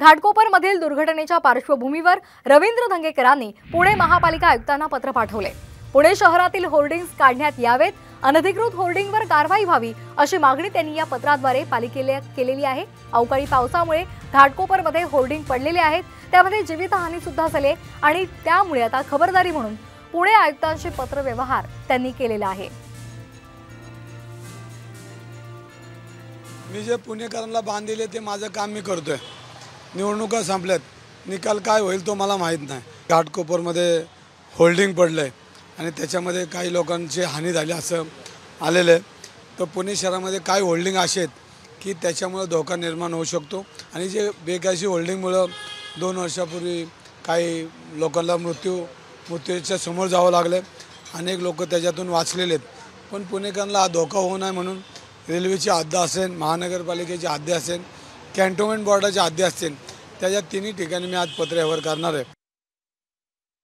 घाटकोपरमधील दुर्घटनेच्या पार्श्वभूमीवर रवींद्र धंगेकरांनी पुणे महापालिका आयुक्तांना पत्र पाठवले। पुणे शहरातील होर्डिंग्ज काढण्यात यावेत, अनधिकृत होर्डिंगवर कारवाई व्हावी अशी मागणी त्यांनी या पत्राद्वारे पालिकेला केलेली आहे। अवकाळी पावसामुळे घाटकोपरमध्ये होर्डिंग पडलेले आहेत, त्यामध्ये जीवितहानी सुद्धा झाली आणि त्यामुळे आता खबरदारी म्हणून पुणे आयुक्तांशी पत्रव्यवहार त्यांनी केलेला आहे। मी जे पुणेकरांना बांध दिले ते माझं काम मी करतोय। निवडणुका संपल्यात, निकाल काय होईल तो मला माहीत नाही। घाटकोपरमध्ये होल्डिंग पडलंय आणि त्याच्यामध्ये काही लोकांची हानी झाली असं आलेलं आहे। तर पुणे शहरामध्ये काय होल्डिंग असे आहेत की त्याच्यामुळे धोका निर्माण होऊ शकतो आणि जे बेकायदेशीर होल्डिंगमुळे 2 वर्षापूर्वी काही लोकांना मृत्यूच्या समोर जावं लागलं। अनेक लोक त्याच्यातून वाचलेले आहेत। पण पुणेकरांना हा धोका होऊ नये म्हणून रेल्वेची हद्द असेल, महानगरपालिकेची हद्द असेल, कॅन्टोन्मेंट बोर्डाची हद्द असेल, त्याच्या तिन्ही ठिकाणी मी आज पत्रव्यवहार करणार आहे।